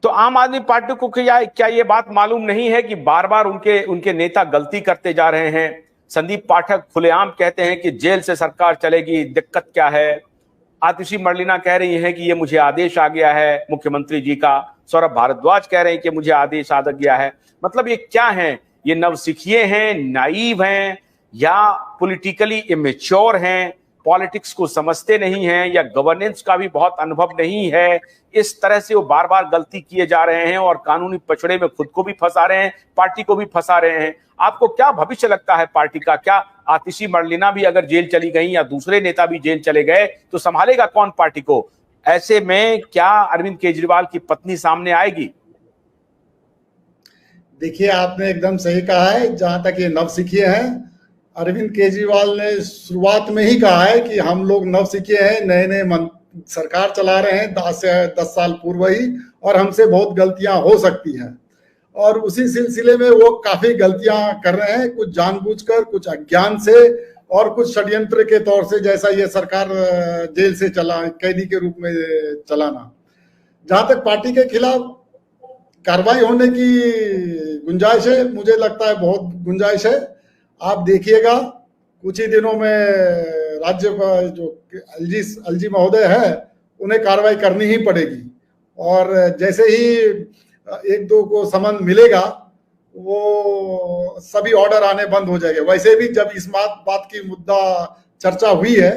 तो आम आदमी पार्टी को क्या क्या ये बात मालूम नहीं है कि बार बार उनके उनके नेता गलती करते जा रहे हैं? संदीप पाठक खुलेआम कहते हैं कि जेल से सरकार चलेगी, दिक्कत क्या है? आतिशी मरलीना कह रही हैं कि ये मुझे आदेश आ गया है मुख्यमंत्री जी का। सौरभ भारद्वाज कह रहे हैं कि मुझे आदेश आ गया है। मतलब ये क्या है? ये नवसिखिए हैं, नाइव हैं, या पॉलिटिकली इमेच्योर हैं, पॉलिटिक्स को समझते नहीं हैं, या गवर्नेंस का भी बहुत अनुभव नहीं है? इस तरह से वो बार बार गलती किए जा रहे हैं और कानूनी पचड़े में खुद को भी फंसा रहे हैं, पार्टी को भी फंसा रहे हैं। आपको क्या भविष्य लगता है पार्टी का? क्या आतिशी मरलीना भी अगर जेल चली गई या दूसरे नेता भी जेल चले गए तो संभालेगा कौन पार्टी को? ऐसे में क्या अरविंद केजरीवाल की पत्नी सामने आएगी? देखिए, आपने एकदम सही कहा है। जहां तक ये नवसिखिए हैं, अरविंद केजरीवाल ने शुरुआत में ही कहा है कि हम लोग नवसिखिए हैं, नए नए सरकार चला रहे हैं 10 साल पूर्व ही, और हमसे बहुत गलतियां हो सकती हैं। और उसी सिलसिले में वो काफी गलतियां कर रहे हैं, कुछ जानबूझकर, कुछ अज्ञान से, और कुछ षड्यंत्र के तौर से, जैसा ये सरकार जेल से चला कैदी के रूप में चलाना। जहां तक पार्टी के खिलाफ कार्रवाई होने की गुंजाइश है, मुझे लगता है बहुत गुंजाइश है। आप देखिएगा कुछ ही दिनों में राज्य जो एलजी महोदय है उन्हें कार्रवाई करनी ही पड़ेगी, और जैसे ही एक दो को समन मिलेगा वो सभी ऑर्डर आने बंद हो जाएंगे। वैसे भी जब इस बात की मुद्दा चर्चा हुई है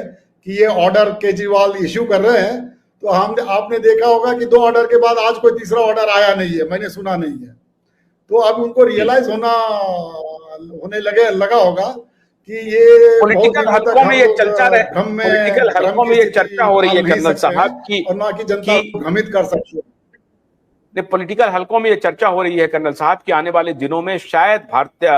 कि ये ऑर्डर केजरीवाल इश्यू कर रहे हैं, तो आपने देखा होगा कि 2 ऑर्डर के बाद आज कोई तीसरा ऑर्डर आया नहीं है, मैंने सुना नहीं है। तो अब उनको रियलाइज होने लगा होगा कि ये पॉलिटिकल हलकों में ये चर्चा पॉलिटिकल हलकों में ये चर्चा हो रही है कर्नल साहब की, और ना कि जनता को भ्रमित कर सकते हैं। पॉलिटिकल हलकों में ये चर्चा हो रही है कर्नल साहब कि आने वाले दिनों में शायद भारतीय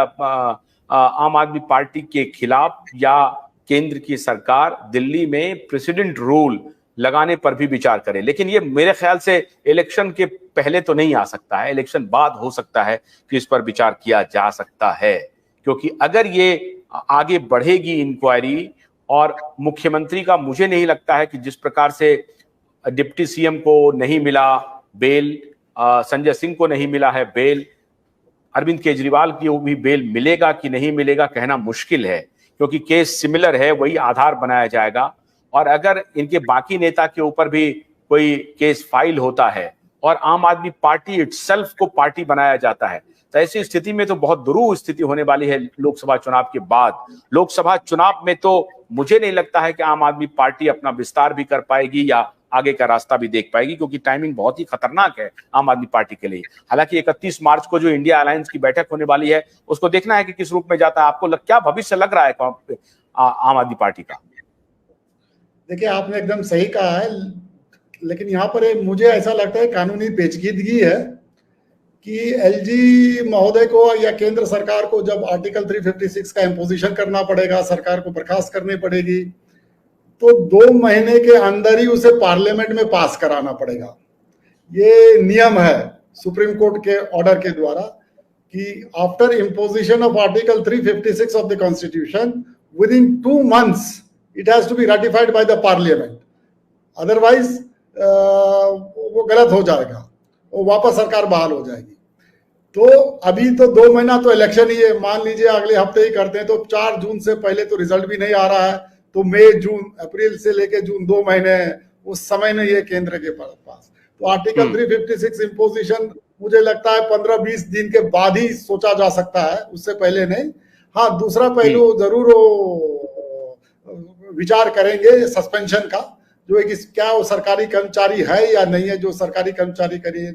आम आदमी पार्टी के खिलाफ या केंद्र की सरकार दिल्ली में प्रेसिडेंट रूल लगाने पर भी विचार करे। लेकिन ये मेरे ख्याल से इलेक्शन के पहले तो नहीं आ सकता है, इलेक्शन बाद हो सकता है कि इस पर विचार किया जा सकता है। क्योंकि अगर ये आगे बढ़ेगी इंक्वायरी, और मुख्यमंत्री का मुझे नहीं लगता है कि जिस प्रकार से डिप्टी सीएम को नहीं मिला बेल, संजय सिंह को नहीं मिला है बेल, अरविंद केजरीवाल की वो भी बेल मिलेगा कि नहीं मिलेगा कहना मुश्किल है, क्योंकि केस सिमिलर है, वही आधार बनाया जाएगा। और अगर इनके बाकी नेता के ऊपर भी कोई केस फाइल होता है और आम आदमी पार्टी इटसेल्फ को पार्टी बनाया जाता है, तो ऐसी स्थिति में तो बहुत दुरूह स्थिति होने वाली है लोकसभा चुनाव के बाद। लोकसभा चुनाव में तो मुझे नहीं लगता है कि आम आदमी पार्टी अपना विस्तार भी कर पाएगी या आगे का रास्ता भी देख पाएगी, क्योंकि टाइमिंग बहुत ही खतरनाक है आम आदमी पार्टी के लिए। हालांकि 31 मार्च को जो इंडिया अलायंस की बैठक होने वाली है उसको देखना है कि किस रूप में जाता है। आपको क्या भविष्य लग रहा है आम आदमी पार्टी का? देखिए, आपने एकदम सही कहा है, लेकिन यहाँ पर मुझे ऐसा लगता है कानूनी पेचीदगी है कि एलजी महोदय को या केंद्र सरकार को जब आर्टिकल 356 का इम्पोजिशन करना पड़ेगा, सरकार को बर्खास्त करनी पड़ेगी, तो 2 महीने के अंदर ही उसे पार्लियामेंट में पास कराना पड़ेगा। ये नियम है सुप्रीम कोर्ट के ऑर्डर के द्वारा कि after imposition of article 356 of the constitution within 2 months it has to be ratified by the parliament, otherwise वो गलत हो जाएगा, वो वापस सरकार बहाल हो जाएगी। तो अभी तो 2 महीना तो इलेक्शन ही है, मान लीजिए अगले हफ्ते ही करते हैं तो 4 जून से पहले तो रिजल्ट भी नहीं आ रहा है, तो मई जून अप्रैल से लेके जून 2 महीने हैं, उस समय में ये केंद्र के पास। तो आर्टिकल 356 इम्पोजिशन मुझे लगता है 15-20 दिन के बाद ही सोचा जा सकता है, उससे पहले नहीं। हाँ, दूसरा पहलू जरूर विचार करेंगे सस्पेंशन का, जो है कि क्या वो सरकारी कर्मचारी है या नहीं है, जो सरकारी कर्मचारी के लिए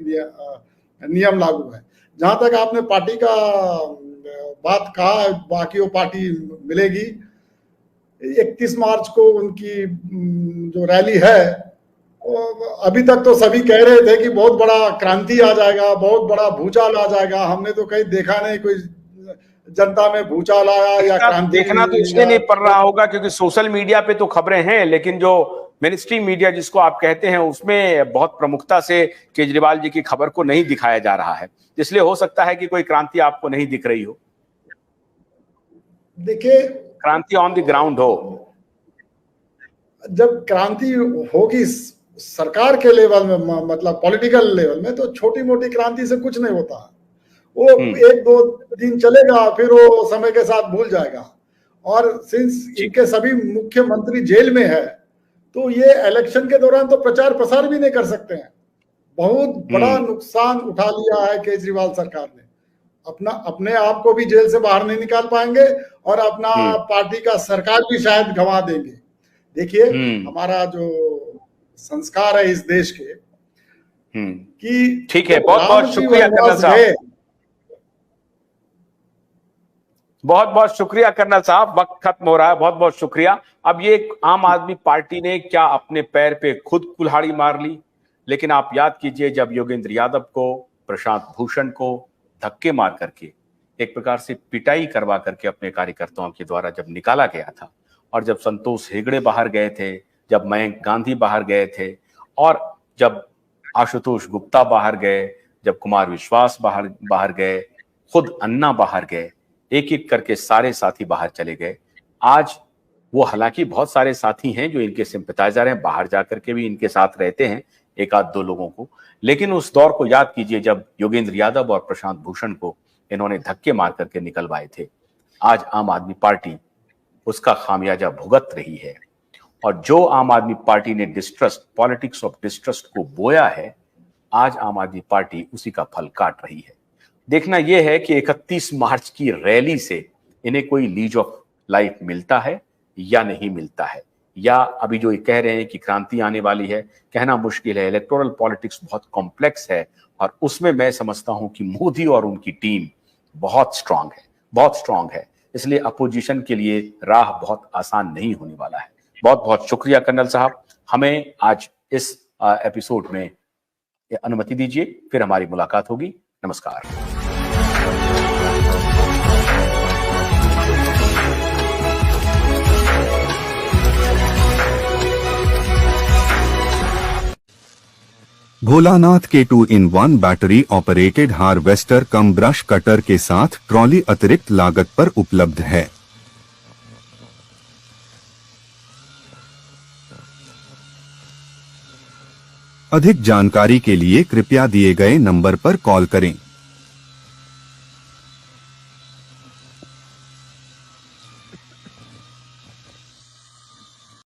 नियम लागू है। जहां तक आपने पार्टी का बात कहा, बाकी वो पार्टी मिलेगी 31 मार्च को उनकी जो रैली है, अभी तक तो सभी कह रहे थे कि बहुत बड़ा क्रांति आ जाएगा, बहुत बड़ा भूचाल आ जागा। हमने तो कहीं देखा नहीं कोई जनता में भूचाल आया या क्रांति। देखना तो इसलिए नहीं पड़ रहा होगा क्योंकि सोशल मीडिया पे तो खबरें हैं, लेकिन जो मेनस्ट्रीम मीडिया जिसको आप कहते हैं उसमें बहुत प्रमुखता से केजरीवाल जी की खबर को नहीं दिखाया जा रहा है, इसलिए हो सकता है कि कोई क्रांति आपको नहीं दिख रही हो। देखिए, क्रांति ऑन द ग्राउंड हो। जब क्रांति होगी सरकार के लेवल में, मतलब पॉलिटिकल लेवल में, तो छोटी मोटी क्रांति से कुछ नहीं होता। वो 1-2 दिन चलेगा, फिर वो समय के साथ भूल जाएगा। और सिंस इनके सभी मुख्यमंत्री जेल में है, तो ये इलेक्शन के दौरान तो प्रचार प्रसार भी नहीं कर सकते हैं। बहुत बड़ा नुकसान उठा लिया है केजरीवाल सरकार ने। अपने आप को भी जेल से बाहर नहीं निकाल पाएंगे और अपना पार्टी का सरकार भी शायद गंवा देंगे। देखिए, हमारा जो संस्कार है इस देश के कि ठीक है, बहुत बहुत शुक्रिया कर्नल साहब, बहुत बहुत शुक्रिया कर्नल साहब। वक्त खत्म हो रहा है, बहुत बहुत शुक्रिया। अब ये आम आदमी पार्टी ने क्या अपने पैर पे खुद कुल्हाड़ी मार ली? लेकिन आप याद कीजिए, जब योगेंद्र यादव को, प्रशांत भूषण को धक्के मार करके, एक प्रकार से पिटाई करवा करके अपने कार्यकर्ताओं के द्वारा जब निकाला गया था, और जब संतोष हेगड़े बाहर गए थे, जब मयंक गांधी बाहर गए थे, और जब आशुतोष गुप्ता बाहर गए, जब कुमार विश्वास बाहर गए, खुद अन्ना बाहर गए, एक एक करके सारे साथी बाहर चले गए। आज वो, हालांकि बहुत सारे साथी हैं जो इनके सिंपैथाइजर हैं, बाहर जाकर के भी इनके साथ रहते हैं, 1-2 लोगों को, लेकिन उस दौर को याद कीजिए जब योगेंद्र यादव और प्रशांत भूषण को इन्होंने धक्के मार करके निकलवाए थे। आज आम आदमी पार्टी उसका खामियाजा भुगत रही है, और जो आम आदमी पार्टी ने डिस्ट्रस्ट, पॉलिटिक्स ऑफ डिस्ट्रस्ट को बोया है, आज आम आदमी पार्टी उसी का फल काट रही है। देखना यह है कि 31 मार्च की रैली से इन्हें कोई लीज ऑफ लाइफ मिलता है या नहीं मिलता है, या अभी जो ये कह रहे हैं कि क्रांति आने वाली है, कहना मुश्किल है। इलेक्टोरल पॉलिटिक्स बहुत कॉम्प्लेक्स है, और उसमें मैं समझता हूं कि मोदी और उनकी टीम बहुत स्ट्रांग है, बहुत स्ट्रांग है। इसलिए अपोजिशन के लिए राह बहुत आसान नहीं होने वाला है। बहुत बहुत शुक्रिया कर्नल साहब, हमें आज इस एपिसोड में अनुमति दीजिए, फिर हमारी मुलाकात होगी। नमस्कार। भोलानाथ के 2-in-1 बैटरी ऑपरेटेड हार्वेस्टर कम ब्रश कटर के साथ ट्रॉली अतिरिक्त लागत पर उपलब्ध है। अधिक जानकारी के लिए कृपया दिए गए नंबर पर कॉल करें।